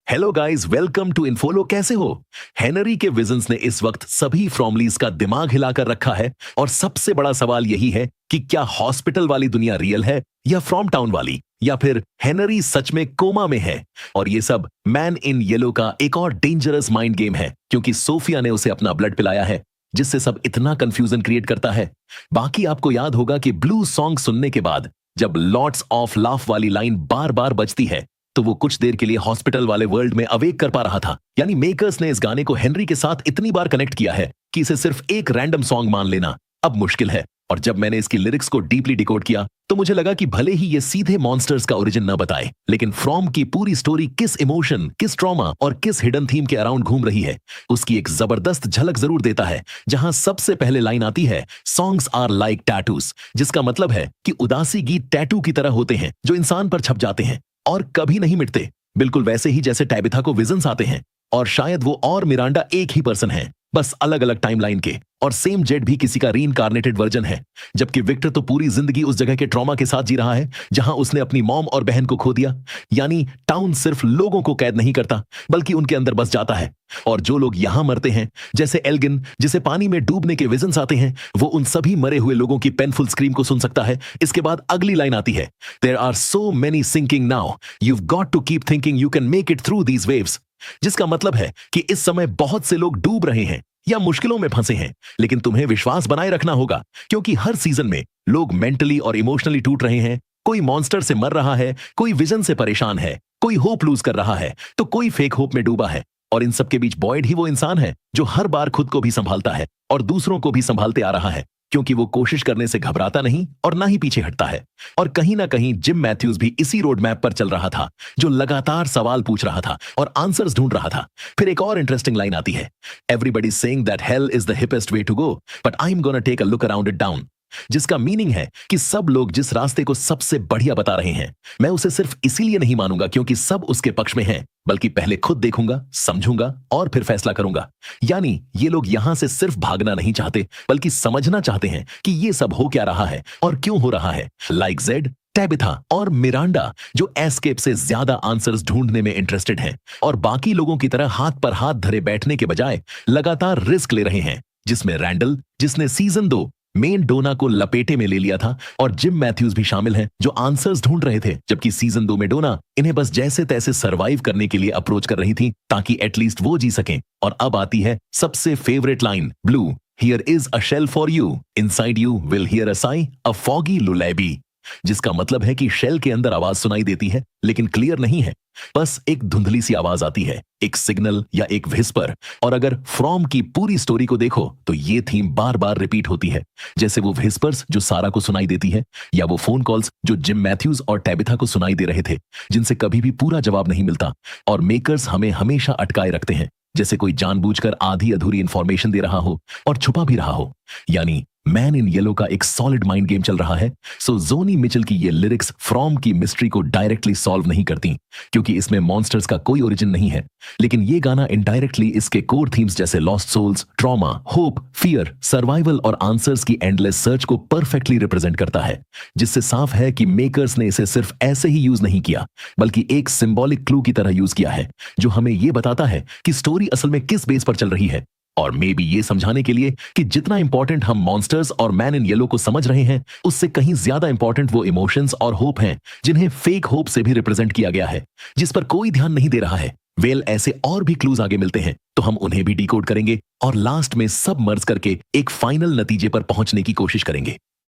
Hello guys, welcome to इन्फोलो। कैसे हो? हेनरी के विजन्स ने इस वक्त सभी फ्रॉमलीज का दिमाग हिलाकर रखा है और सबसे बड़ा सवाल यही है कि क्या हॉस्पिटल वाली दुनिया रियल है या फ्रॉम टाउन वाली, या फिर हेनरी सच में कोमा में है। और ये सब मैन इन येलो का एक और डेंजरस माइंड गेम है, क्योंकि सोफिया ने उसे अपना ब्लड पिलाया है, जिससे सब इतना कंफ्यूजन क्रिएट करता है। बाकी आपको याद होगा कि ब्लू सॉन्ग सुनने के बाद जब लॉट्स ऑफ लाफ वाली लाइन बार बार बजती है तो वो कुछ देर के लिए हॉस्पिटल वाले वर्ल्ड में अवेक कर पा रहा था। यानी मेकर्स ने इस गाने को हेनरी के साथ इतनी बार कनेक्ट किया है कि इसे सिर्फ एक रैंडम सॉन्ग मान लेना अब मुश्किल है। और जब मैंने इसकी लिरिक्स को डीपली डिकोड किया तो मुझे लगा कि भले ही ये सीधे मॉन्स्टर्स का ओरिजिन न बताए, लेकिन फ्रॉम की पूरी स्टोरी किस इमोशन, किस ट्रॉमा और किस हिडन थीम के अराउंड घूम रही है, उसकी एक जबरदस्त झलक जरूर देता है। जहां सबसे पहले लाइन आती है, सॉन्ग्स आर लाइक टैटूज, जिसका मतलब है कि उदासी गीत टैटू की तरह होते हैं जो इंसान पर छप जाते हैं और कभी नहीं मिटते। बिल्कुल वैसे ही जैसे टैबिथा को विजन्स आते हैं, और शायद वो और मिरांडा एक ही पर्सन है, बस अलग अलग टाइमलाइन के। और सेम जेड भी किसी का रीइंकार्नेटेड वर्जन है, जबकि विक्टर तो पूरी जिंदगी उस जगह के ट्रॉमा के साथ जी रहा है जहां उसने अपनी मॉम और बहन को खो दिया। यानी टाउन सिर्फ लोगों को कैद नहीं करता, बल्कि उनके अंदर बस जाता है। और जो लोग यहां मरते हैं, जैसे एल्गिन जिसे पानी में डूबने के विजन्स आते हैं, वो उन सभी मरे हुए लोगों की पेनफुल स्क्रीम को सुन सकता है। इसके बाद अगली लाइन आती है, there are so many sinking now, you've got to keep thinking you can make it through these waves। जिसका मतलब है कि इस समय बहुत से लोग डूब रहे हैं या मुश्किलों में फंसे हैं, लेकिन तुम्हें विश्वास बनाए रखना होगा, क्योंकि हर सीजन में लोग मेंटली और इमोशनली टूट रहे हैं। कोई मॉन्स्टर से मर रहा है, कोई विजन से परेशान है, कोई होप लूज कर रहा है, तो कोई फेक होप में डूबा है। और इन सब के बीच बॉयड ही वो इंसान है जो हर बार खुद को भी संभालता है और दूसरों को भी संभालते आ रहा है, क्योंकि वो कोशिश करने से घबराता नहीं और ना ही पीछे हटता है। और कहीं ना कहीं जिम मैथ्यूज भी इसी रोड मैप पर चल रहा था, जो लगातार सवाल पूछ रहा था और आंसर्स ढूंढ रहा था। फिर एक और इंटरेस्टिंग लाइन आती है, everybody saying that hell is the hippest way to go, but I am gonna take a look around it down. जिसका मीनिंग है कि सब लोग जिस रास्ते को सबसे बढ़िया बता रहे हैं, मैं उसे सिर्फ इसीलिए नहीं मानूंगा क्योंकि सब उसके पक्ष में हैं, बल्कि पहले खुद देखूंगा, समझूंगा और फिर फैसला करूंगा। यानी ये लोग यहां से सिर्फ भागना नहीं चाहते, बल्कि समझना चाहते हैं कि ये सब हो क्या रहा है और क्यों हो रहा है। लाइक जेड, टैबिथा और मिरांडा, जो एस्केप से ज्यादा आंसर्स ढूंढने में इंटरेस्टेड हैं और बाकी लोगों की तरह हाथ पर हाथ धरे बैठने के बजाय लगातार रिस्क ले रहे हैं। जिसमें रैंडल, जिसने सीजन 2 मेन डोना को लपेटे में ले लिया था, और जिम मैथ्यूज भी शामिल हैं जो आंसर्स ढूंढ रहे थे, जबकि सीजन 2 में डोना इन्हें बस जैसे तैसे सरवाइव करने के लिए अप्रोच कर रही थी ताकि एटलीस्ट वो जी सकें। और अब आती है सबसे favourite line, blue, here is a shell for you, inside you will hear a sigh, a foggy lullaby. जिसका मतलब है कि शेल के अंदर आवाज सुनाई देती है, लेकिन क्लियर नहीं है, बस एक धुंधली सी आवाज आती है, एक सिग्नल या एक विस्पर। और अगर फ्रॉम की पूरी स्टोरी को देखो तो ये थीम बार बार रिपीट होती है, जैसे वो विस्पर्स जो सारा को सुनाई देती है, या वो फोन कॉल्स जो जिम मैथ्यूज और टैबिथा को सुनाई दे रहे थे, जिनसे कभी भी पूरा जवाब नहीं मिलता। और मेकर्स हमें हमेशा अटकाए रखते हैं, जैसे कोई जानबूझकर आधी अधूरी इंफॉर्मेशन दे रहा हो और छुपा भी रहा हो। यानी मैन इन येलो का एक सॉलिड माइंड गेम चल रहा है। सो जोनी मिचेल की ये लिरिक्स फ्रॉम की मिस्ट्री को डायरेक्टली सॉल्व नहीं करती, क्योंकि इसमें मॉन्स्टर्स का कोई ओरिजिन नहीं है, लेकिन ये गाना इनडायरेक्टली इसके कोर थीम्स जैसे lost souls, trauma, hope, fear, survival और आंसर्स की एंडलेस सर्च को परफेक्टली रिप्रेजेंट करता है। जिससे साफ है कि मेकर्स ने इसे सिर्फ ऐसे ही यूज नहीं किया, बल्कि एक सिंबॉलिक क्लू की तरह यूज किया है, जो हमें यह बताता है कि स्टोरी असल में किस बेस पर चल रही है। और मे बी ये समझाने के लिए कि जितना इंपॉर्टेंट हम मॉन्स्टर्स और मैन इन येलो को समझ रहे हैं, उससे कहीं ज्यादा इंपॉर्टेंट वो इमोशंस और होप हैं, जिन्हें फेक होप से भी रिप्रेजेंट किया गया है, जिस पर कोई ध्यान नहीं दे रहा है। वेल, ऐसे और भी क्लूज आगे मिलते हैं, तो हम उन्हें भी डिकोड करेंगे और लास्ट में सब मर्ज करके एक फाइनल नतीजे पर पहुंचने की कोशिश करेंगे।